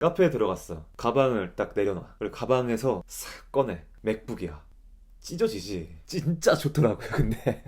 카페에 들어갔어. 가방을 딱 내려놔. 그리고 가방에서 싹 꺼내. 맥북이야. 찢어지지. 진짜 좋더라고요, 근데.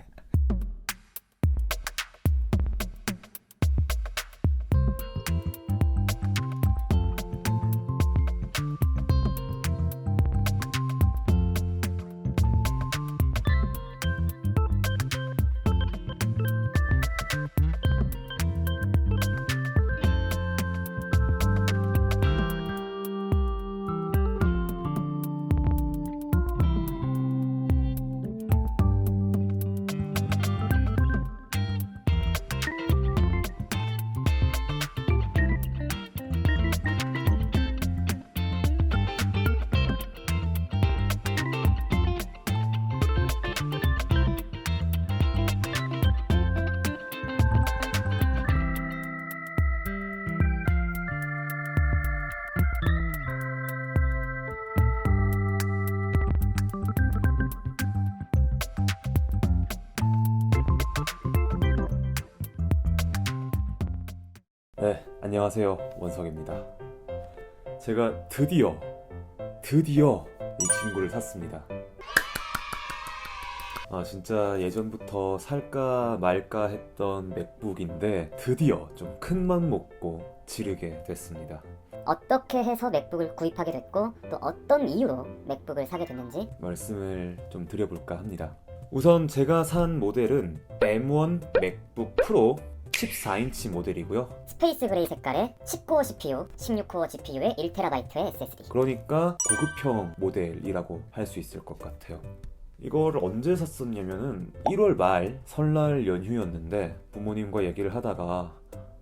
네, 안녕하세요. 원석입니다. 제가 드디어 이 친구를 샀습니다. 진짜 예전부터 살까 말까 했던 맥북인데 드디어 좀 큰 맘 먹고 지르게 됐습니다. 어떻게 해서 맥북을 구입하게 됐고 또 어떤 이유로 맥북을 사게 됐는지 말씀을 좀 드려볼까 합니다. 우선 제가 산 모델은 M1 맥북 프로 14인치 모델이고요. 스페이스 그레이 색깔의 10코어 CPU, 16코어 GPU에 1TB의 SSD. 그러니까 고급형 모델이라고 할 수 있을 것 같아요. 이걸 언제 샀었냐면은 1월 말 설날 연휴였는데 부모님과 얘기를 하다가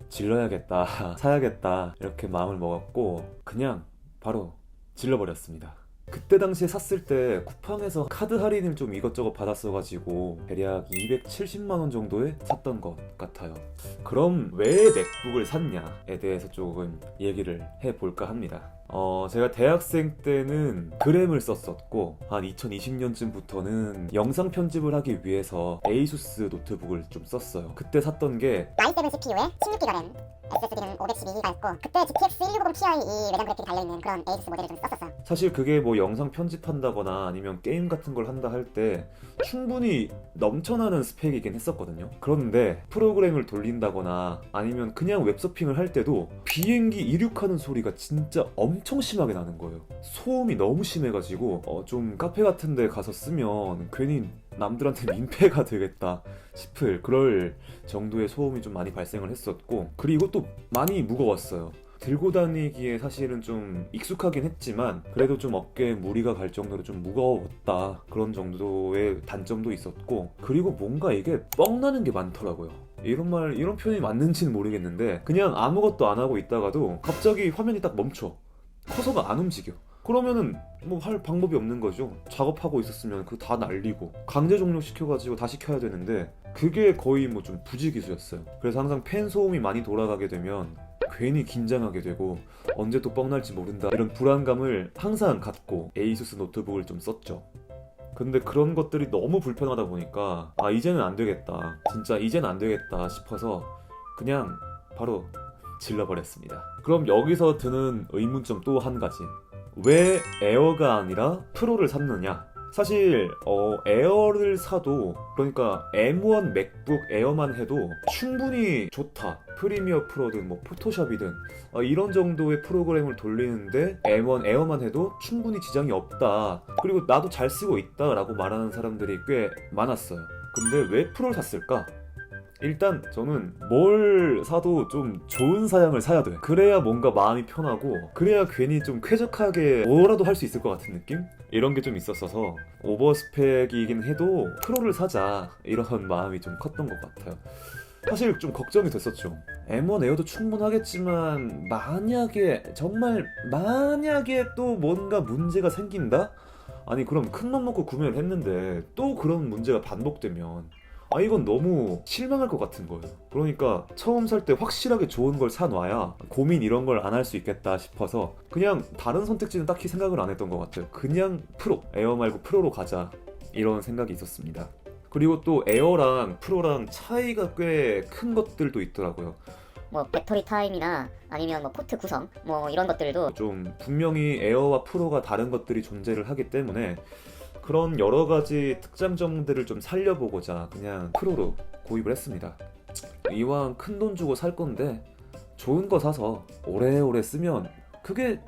질러야겠다, 사야겠다 이렇게 마음을 먹었고 그냥 바로 질러버렸습니다. 그때 당시에 샀을 때 쿠팡에서 카드 할인을 좀 이것저것 받았어가지고 대략 270만원 정도에 샀던 것 같아요. 그럼 왜 맥북을 샀냐에 대해서 조금 얘기를 해볼까 합니다. 제가 대학생 때는 그램을 썼었고 한 2020년쯤부터는 영상 편집을 하기 위해서 에이수스 노트북을 좀 썼어요. 그때 샀던 게 i7 CPU에 16GB 램, SSD는 512GB였고 그때 GTX 1650 Ti 이 외장 그래픽이 달려있는 그런 에이수스 모델을 좀 썼었어요. 사실 그게 뭐 영상 편집한다거나 아니면 게임 같은 걸 한다 할 때 충분히 넘쳐나는 스펙이긴 했었거든요. 그런데 프로그램을 돌린다거나 아니면 그냥 웹서핑을 할 때도 비행기 이륙하는 소리가 진짜 엄청 심하게 나는 거예요. 소음이 너무 심해가지고 좀 카페 같은 데 가서 쓰면 괜히 남들한테 민폐가 되겠다 싶을 그럴 정도의 소음이 좀 많이 발생을 했었고, 그리고 또 많이 무거웠어요. 들고 다니기에 사실은 좀 익숙하긴 했지만 그래도 좀 어깨에 무리가 갈 정도로 좀 무거웠다, 그런 정도의 단점도 있었고, 그리고 뭔가 이게 뻥나는 게 많더라고요. 이런 표현이 맞는지는 모르겠는데 그냥 아무것도 안 하고 있다가도 갑자기 화면이 딱 멈춰. 커서가 안 움직여. 그러면은 뭐 할 방법이 없는 거죠. 작업하고 있었으면 그거 다 날리고 강제 종료시켜가지고 다시 켜야 되는데 그게 거의 뭐 좀 부지기수였어요. 그래서 항상 팬 소음이 많이 돌아가게 되면 괜히 긴장하게 되고 언제 또 뻥날지 모른다 이런 불안감을 항상 갖고 에이수스 노트북을 좀 썼죠. 근데 그런 것들이 너무 불편하다 보니까 이제는 안 되겠다, 진짜 이제는 안 되겠다 싶어서 그냥 바로 질러버렸습니다. 그럼 여기서 드는 의문점 또 한 가지. 왜 에어가 아니라 프로를 샀느냐? 사실 에어를 사도, 그러니까 M1 맥북 에어만 해도 충분히 좋다. 프리미어 프로든 뭐 포토샵이든 이런 정도의 프로그램을 돌리는데 M1 에어만 해도 충분히 지장이 없다, 그리고 나도 잘 쓰고 있다 라고 말하는 사람들이 꽤 많았어요. 근데 왜 프로를 샀을까? 일단 저는 뭘 사도 좀 좋은 사양을 사야 돼. 그래야 뭔가 마음이 편하고 그래야 괜히 좀 쾌적하게 뭐라도 할 수 있을 것 같은 느낌? 이런 게 좀 있었어서 오버스펙이긴 해도 프로를 사자 이런 마음이 좀 컸던 것 같아요. 사실 좀 걱정이 됐었죠. M1 에어도 충분하겠지만 정말 만약에 또 뭔가 문제가 생긴다? 아니 그럼 큰 맘 먹고 구매를 했는데 또 그런 문제가 반복되면 이건 너무 실망할 것 같은 거예요. 그러니까 처음 살 때 확실하게 좋은 걸 사놔야 고민 이런 걸 안 할 수 있겠다 싶어서 그냥 다른 선택지는 딱히 생각을 안 했던 것 같아요. 그냥 프로, 에어 말고 프로로 가자 이런 생각이 있었습니다. 그리고 또 에어랑 프로랑 차이가 꽤 큰 것들도 있더라고요. 뭐 배터리 타임이나 아니면 뭐 포트 구성 뭐 이런 것들도 좀 분명히 에어와 프로가 다른 것들이 존재를 하기 때문에 그런 여러 가지 특장점들을 좀 살려보고자 그냥 프로로 구입을 했습니다. 이왕 큰 돈 주고 살 건데 좋은 거 사서 오래오래 쓰면 그게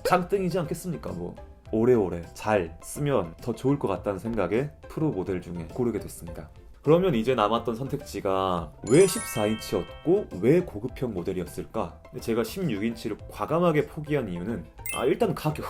장땡이지 않겠습니까? 뭐 오래오래 잘 쓰면 더 좋을 것 같다는 생각에 프로 모델 중에 고르게 됐습니다. 그러면 이제 남았던 선택지가 왜 14인치였고 왜 고급형 모델이었을까? 제가 16인치를 과감하게 포기한 이유는 일단 가격.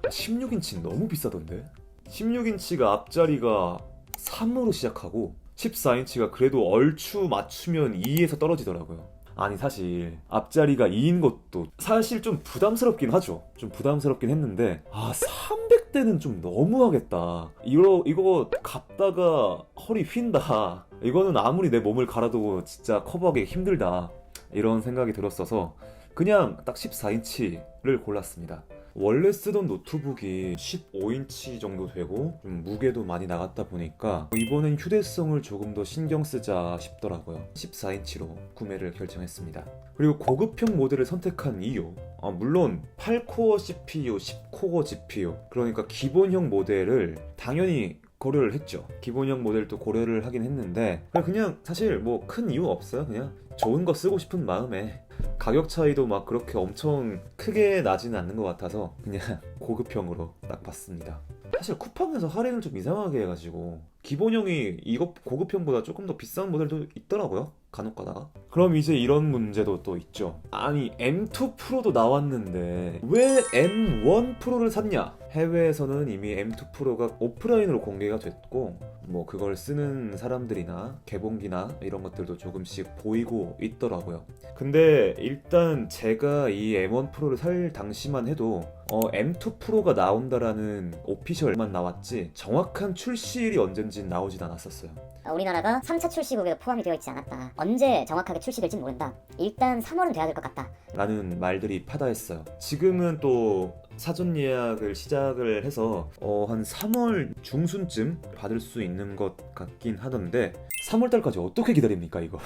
16인치 너무 비싸던데? 16인치가 앞자리가 3으로 시작하고 14인치가 그래도 얼추 맞추면 2에서 떨어지더라고요. 아니 사실 앞자리가 2인 것도 사실 좀 부담스럽긴 하죠. 좀 부담스럽긴 했는데 300대는 좀 너무하겠다. 이거 갖다가 허리 휜다. 이거는 아무리 내 몸을 갈아도 진짜 커버하기 힘들다. 이런 생각이 들었어서 그냥 딱 14인치를 골랐습니다. 원래 쓰던 노트북이 15인치 정도 되고 좀 무게도 많이 나갔다 보니까 이번엔 휴대성을 조금 더 신경 쓰자 싶더라고요. 14인치로 구매를 결정했습니다. 그리고 고급형 모델을 선택한 이유, 물론 8코어 CPU, 10코어 GPU, 그러니까 기본형 모델을 당연히 고려를 했죠. 기본형 모델도 고려를 하긴 했는데 그냥 사실 뭐 큰 이유 없어요. 그냥 좋은 거 쓰고 싶은 마음에 가격 차이도 막 그렇게 엄청 크게 나지는 않는 것 같아서 그냥 고급형으로 딱 봤습니다. 사실 쿠팡에서 할인을 좀 이상하게 해가지고 기본형이 이거 고급형보다 조금 더 비싼 모델도 있더라고요. 간혹 가다가. 그럼 이제 이런 문제도 또 있죠. 아니 M2 프로도 나왔는데 왜 M1 프로를 샀냐? 해외에서는 이미 M2 프로가 오프라인으로 공개가 됐고 뭐 그걸 쓰는 사람들이나 개봉기나 이런 것들도 조금씩 보이고 있더라고요. 근데 일단 제가 이 M1 프로를 살 당시만 해도 M2 프로가 나온다라는 오피셜만 나왔지 정확한 출시일이 언젠지 나오진 않았었어요. 우리나라가 3차 출시국에도 포함이 되어 있지 않았다. 언제 정확하게 출시될지 모른다. 일단 3월은 돼야 될 것 같다. 라는 말들이 파다했어요. 지금은 또 사전 예약을 시작을 해서 한 3월 중순쯤 받을 수 있는 것 같긴 하던데 3월달까지 어떻게 기다립니까 이거?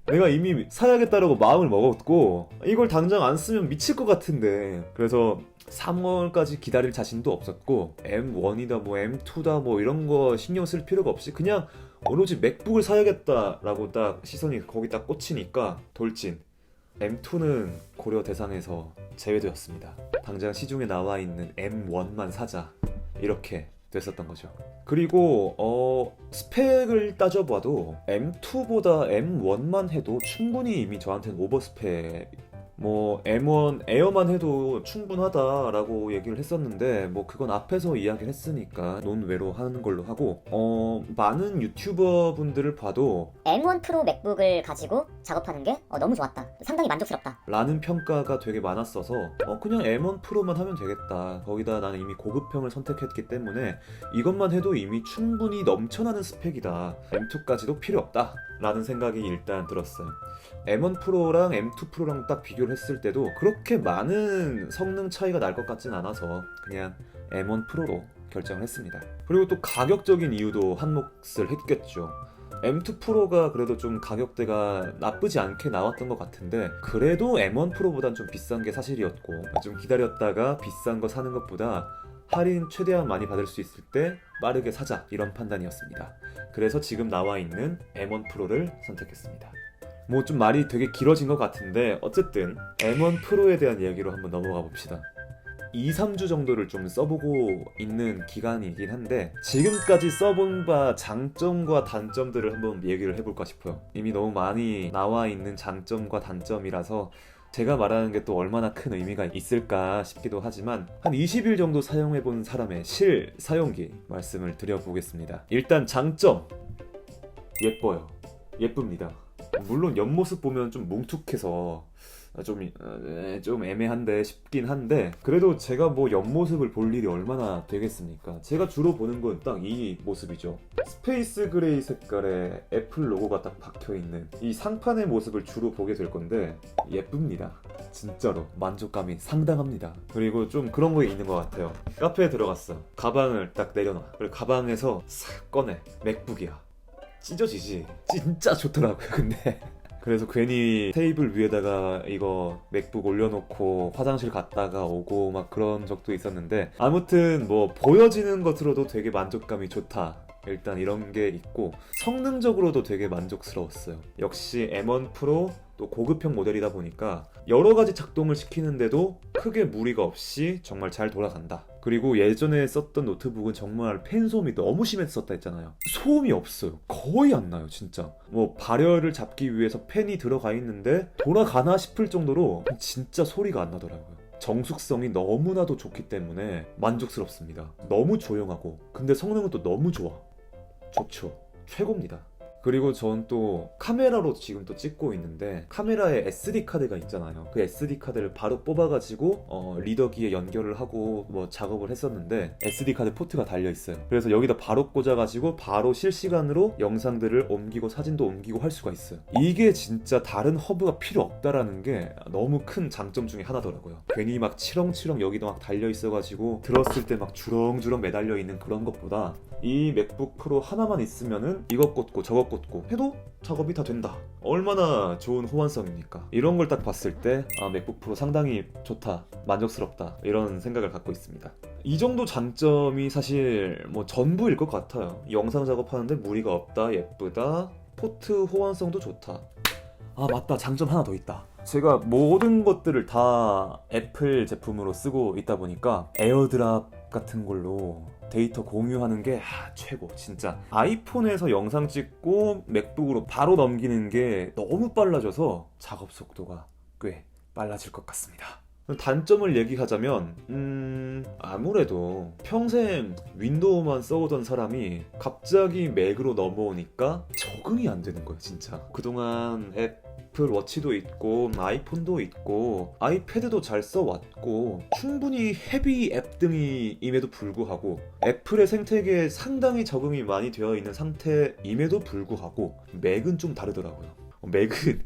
내가 이미 사야겠다라고 마음을 먹었고 이걸 당장 안 쓰면 미칠 것 같은데 그래서 3월까지 기다릴 자신도 없었고 M1이다 뭐 M2다 뭐 이런 거 신경 쓸 필요가 없이 그냥 오로지 맥북을 사야겠다라고 딱 시선이 거기 딱 꽂히니까 돌진 M2는 고려 대상에서 제외되었습니다. 당장 시중에 나와 있는 M1만 사자 이렇게 됐었던 거죠. 그리고 스펙을 따져봐도 M2보다 M1만 해도 충분히 이미 저한테는 오버스펙 뭐 M1 에어만 해도 충분하다라고 얘기를 했었는데 뭐 그건 앞에서 이야기를 했으니까 논외로 하는 걸로 하고 많은 유튜버 분들을 봐도 M1 프로 맥북을 가지고 작업하는 게 너무 좋았다. 상당히 만족스럽다. 라는 평가가 되게 많았어서 그냥 M1 프로만 하면 되겠다. 거기다 나는 이미 고급형을 선택했기 때문에 이것만 해도 이미 충분히 넘쳐나는 스펙이다. M2까지도 필요 없다 라는 생각이 일단 들었어요. M1 프로랑 M2 프로랑 딱 비교를 했을 때도 그렇게 많은 성능 차이가 날 것 같진 않아서 그냥 M1 프로로 결정을 했습니다. 그리고 또 가격적인 이유도 한몫을 했겠죠. M2 프로가 그래도 좀 가격대가 나쁘지 않게 나왔던 것 같은데 그래도 M1 프로보단 좀 비싼 게 사실이었고 좀 기다렸다가 비싼 거 사는 것보다 할인 최대한 많이 받을 수 있을 때 빠르게 사자 이런 판단이었습니다. 그래서 지금 나와 있는 M1 프로를 선택했습니다. 뭐 좀 말이 되게 길어진 것 같은데 어쨌든 M1 프로에 대한 이야기로 한번 넘어가 봅시다. 2, 3주 정도를 좀 써보고 있는 기간이긴 한데 지금까지 써본 바 장점과 단점들을 한번 얘기를 해볼까 싶어요. 이미 너무 많이 나와 있는 장점과 단점이라서 제가 말하는 게 또 얼마나 큰 의미가 있을까 싶기도 하지만 한 20일 정도 사용해본 사람의 실 사용기 말씀을 드려보겠습니다. 일단 장점! 예뻐요. 예쁩니다. 물론 옆모습 보면 좀 뭉툭해서 좀 애매한데 싶긴 한데 그래도 제가 뭐 옆모습을 볼 일이 얼마나 되겠습니까? 제가 주로 보는 건 딱 이 모습이죠. 스페이스 그레이 색깔의 애플 로고가 딱 박혀있는 이 상판의 모습을 주로 보게 될 건데 예쁩니다. 진짜로 만족감이 상당합니다. 그리고 좀 그런 거 있는 것 같아요. 카페에 들어갔어. 가방을 딱 내려놔. 그리고 가방에서 싹 꺼내. 맥북이야. 찢어지지. 진짜 좋더라고요. 근데 그래서 괜히 테이블 위에다가 이거 맥북 올려놓고 화장실 갔다가 오고 막 그런 적도 있었는데, 아무튼 뭐 보여지는 것으로도 되게 만족감이 좋다, 일단 이런 게 있고, 성능적으로도 되게 만족스러웠어요. 역시 M1 프로 또 고급형 모델이다 보니까 여러 가지 작동을 시키는데도 크게 무리가 없이 정말 잘 돌아간다. 그리고 예전에 썼던 노트북은 정말 팬 소음이 너무 심했었다 했잖아요. 소음이 없어요. 거의 안 나요, 진짜. 뭐 발열을 잡기 위해서 팬이 들어가 있는데 돌아가나 싶을 정도로 진짜 소리가 안 나더라고요. 정숙성이 너무나도 좋기 때문에 만족스럽습니다. 너무 조용하고, 근데 성능은 또 너무 좋아. 좋죠. 최고입니다. 그리고 전 또 카메라로 지금 또 찍고 있는데, 카메라에 SD카드가 있잖아요. 그 SD카드를 바로 뽑아가지고 리더기에 연결을 하고 뭐 작업을 했었는데, SD카드 포트가 달려있어요. 그래서 여기다 바로 꽂아가지고 바로 실시간으로 영상들을 옮기고 사진도 옮기고 할 수가 있어요. 이게 진짜 다른 허브가 필요 없다라는 게 너무 큰 장점 중에 하나더라고요. 괜히 막 치렁치렁 여기도 막 달려있어가지고 들었을 때 막 주렁주렁 매달려 있는 그런 것보다 이 맥북 프로 하나만 있으면은 이것 꽂고 저것 꽂고 해도 작업이 다 된다. 얼마나 좋은 호환성입니까? 이런 걸 딱 봤을 때 맥북 프로 상당히 좋다, 만족스럽다, 이런 생각을 갖고 있습니다. 이 정도 장점이 사실 뭐 전부일 것 같아요. 영상 작업하는데 무리가 없다, 예쁘다, 포트 호환성도 좋다. 아 맞다, 장점 하나 더 있다. 제가 모든 것들을 다 애플 제품으로 쓰고 있다 보니까 에어드랍 같은 걸로 데이터 공유하는 게 최고. 진짜 아이폰에서 영상 찍고 맥북으로 바로 넘기는 게 너무 빨라져서 작업 속도가 꽤 빨라질 것 같습니다. 단점을 얘기하자면 아무래도 평생 윈도우만 써오던 사람이 갑자기 맥으로 넘어오니까 적응이 안 되는 거예요, 진짜. 그동안 애플 워치도 있고 아이폰도 있고 아이패드도 잘 써왔고 충분히 헤비 앱 등임에도 불구하고 애플의 생태계에 상당히 적응이 많이 되어 있는 상태임에도 불구하고 맥은 좀 다르더라고요. 맥은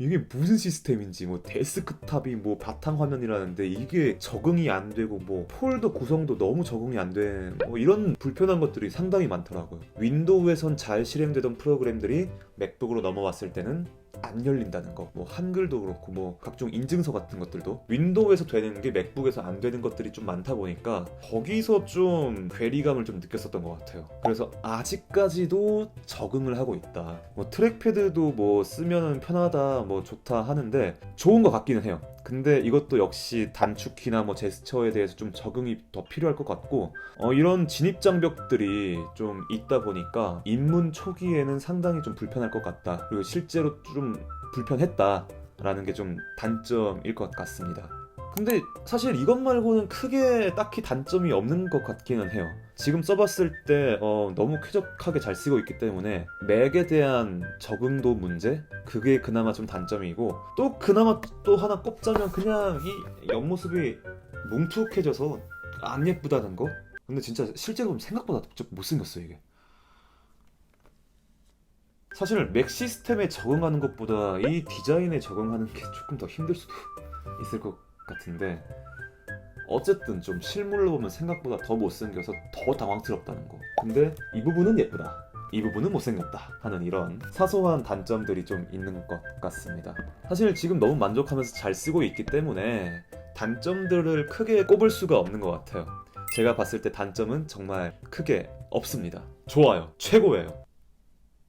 이게 무슨 시스템인지, 뭐 데스크탑이 뭐 바탕화면이라는데 이게 적응이 안 되고, 뭐 폴더 구성도 너무 적응이 안 된, 뭐 이런 불편한 것들이 상당히 많더라고요. 윈도우에선 잘 실행되던 프로그램들이 맥북으로 넘어왔을 때는 안 열린다는 거, 뭐 한글도 그렇고 뭐 각종 인증서 같은 것들도 윈도우에서 되는 게 맥북에서 안 되는 것들이 좀 많다 보니까 거기서 좀 괴리감을 좀 느꼈었던 것 같아요. 그래서 아직까지도 적응을 하고 있다. 뭐 트랙패드도 뭐 쓰면 편하다, 뭐 좋다 하는데 좋은 것 같기는 해요. 근데 이것도 역시 단축키나 뭐 제스처에 대해서 좀 적응이 더 필요할 것 같고, 이런 진입 장벽들이 좀 있다 보니까 입문 초기에는 상당히 좀 불편할 것 같다. 그리고 실제로 좀 불편했다라는 게 좀 단점일 것 같습니다. 근데 사실 이것 말고는 크게 딱히 단점이 없는 것 같기는 해요. 지금 써봤을 때 너무 쾌적하게 잘 쓰고 있기 때문에 맥에 대한 적응도 문제? 그게 그나마 좀 단점이고, 또 그나마 또 하나 꼽자면 그냥 이 옆모습이 뭉툭해져서 안 예쁘다는 거? 근데 진짜 실제로 보면 생각보다 좀 못생겼어요, 이게. 사실 맥 시스템에 적응하는 것보다 이 디자인에 적응하는 게 조금 더 힘들 수도 있을 것 같은데, 어쨌든 좀 실물로 보면 생각보다 더 못생겨서 더 당황스럽다는 거. 근데 이 부분은 예쁘다, 이 부분은 못생겼다 하는 이런 사소한 단점들이 좀 있는 것 같습니다. 사실 지금 너무 만족하면서 잘 쓰고 있기 때문에 단점들을 크게 꼽을 수가 없는 것 같아요. 제가 봤을 때 단점은 정말 크게 없습니다. 좋아요, 최고예요.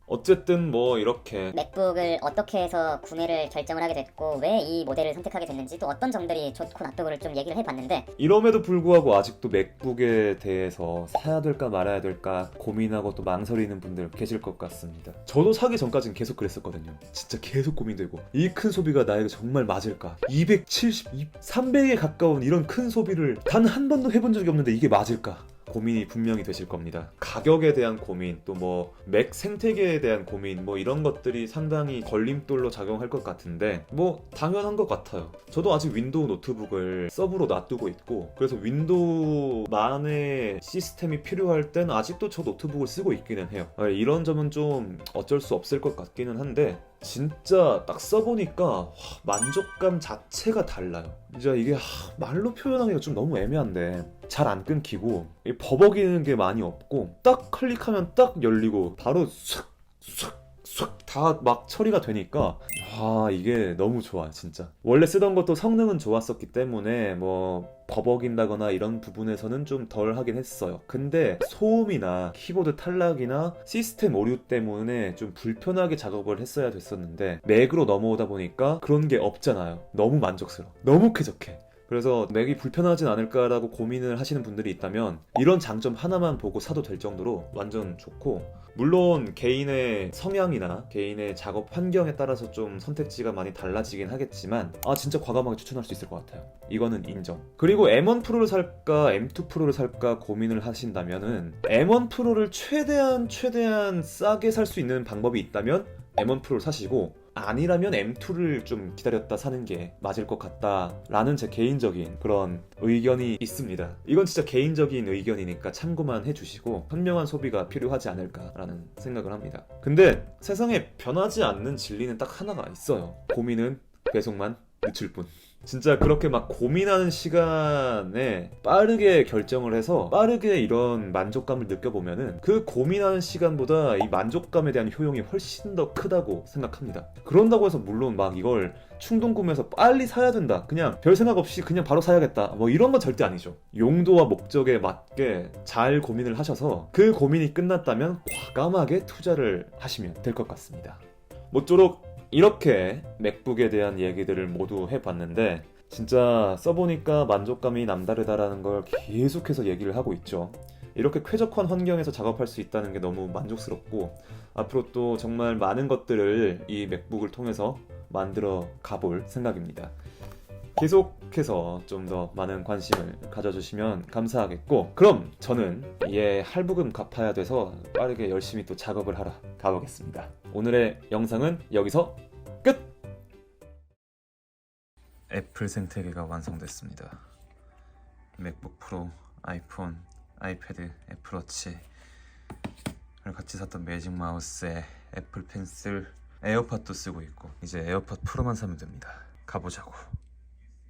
어쨌든 뭐 이렇게 맥북을 어떻게 해서 구매를 결정을 하게 됐고 왜 이 모델을 선택하게 됐는지, 또 어떤 점들이 좋고 나쁘고를 좀 얘기를 해봤는데, 이럼에도 불구하고 아직도 맥북에 대해서 사야 될까 말아야 될까 고민하고 또 망설이는 분들 계실 것 같습니다. 저도 사기 전까지는 계속 그랬었거든요. 진짜 계속 고민되고, 이 큰 소비가 나에게 정말 맞을까? 270, 300에 가까운 이런 큰 소비를 단 한 번도 해본 적이 없는데 이게 맞을까? 고민이 분명히 되실 겁니다. 가격에 대한 고민, 또 뭐 맥 생태계에 대한 고민, 뭐 이런 것들이 상당히 걸림돌로 작용할 것 같은데 뭐 당연한 것 같아요. 저도 아직 윈도우 노트북을 서브로 놔두고 있고, 그래서 윈도우만의 시스템이 필요할 땐 아직도 저 노트북을 쓰고 있기는 해요. 이런 점은 좀 어쩔 수 없을 것 같기는 한데, 진짜 딱 써보니까 만족감 자체가 달라요. 진짜 이게 말로 표현하기가 좀 너무 애매한데, 잘 안 끊기고 버벅이는 게 많이 없고, 딱 클릭하면 딱 열리고 바로 쑥 쑥 다 막 처리가 되니까 이게 너무 좋아 진짜. 원래 쓰던 것도 성능은 좋았었기 때문에 뭐 버벅인다거나 이런 부분에서는 좀 덜 하긴 했어요. 근데 소음이나 키보드 탈락이나 시스템 오류 때문에 좀 불편하게 작업을 했어야 됐었는데 맥으로 넘어오다 보니까 그런 게 없잖아요. 너무 만족스러워. 너무 쾌적해. 그래서 맥이 불편하진 않을까라고 고민을 하시는 분들이 있다면 이런 장점 하나만 보고 사도 될 정도로 완전 좋고, 물론 개인의 성향이나 개인의 작업 환경에 따라서 좀 선택지가 많이 달라지긴 하겠지만 진짜 과감하게 추천할 수 있을 것 같아요. 이거는 인정. 그리고 M1 프로를 살까 M2 프로를 살까 고민을 하신다면은 M1 프로를 최대한 싸게 살 수 있는 방법이 있다면 M1 프로를 사시고, 아니라면 M2를 좀 기다렸다 사는 게 맞을 것 같다라는 제 개인적인 그런 의견이 있습니다. 이건 진짜 개인적인 의견이니까 참고만 해주시고 현명한 소비가 필요하지 않을까라는 생각을 합니다. 근데 세상에 변하지 않는 진리는 딱 하나가 있어요. 고민은 배송만 늦출 뿐. 진짜 그렇게 막 고민하는 시간에 빠르게 결정을 해서 빠르게 이런 만족감을 느껴보면은 그 고민하는 시간보다 이 만족감에 대한 효용이 훨씬 더 크다고 생각합니다. 그런다고 해서 물론 막 이걸 충동 구매해서 빨리 사야 된다, 그냥 별 생각 없이 그냥 바로 사야겠다, 뭐 이런 건 절대 아니죠. 용도와 목적에 맞게 잘 고민을 하셔서 그 고민이 끝났다면 과감하게 투자를 하시면 될 것 같습니다. 모쪼록 이렇게 맥북에 대한 얘기들을 모두 해봤는데 진짜 써보니까 만족감이 남다르다라는 걸 계속해서 얘기를 하고 있죠. 이렇게 쾌적한 환경에서 작업할 수 있다는 게 너무 만족스럽고, 앞으로 또 정말 많은 것들을 이 맥북을 통해서 만들어 가볼 생각입니다. 계속해서 좀 더 많은 관심을 가져주시면 감사하겠고, 그럼 저는 얘 할부금 갚아야 돼서 빠르게 열심히 또 작업을 하러 가보겠습니다. 오늘의 영상은 여기서 끝! 애플 생태계가 완성됐습니다. 맥북 프로, 아이폰, 아이패드, 애플워치, 그리고 같이 샀던 매직 마우스에 애플 펜슬, 에어팟도 쓰고 있고 이제 에어팟 프로만 사면 됩니다. 가보자고.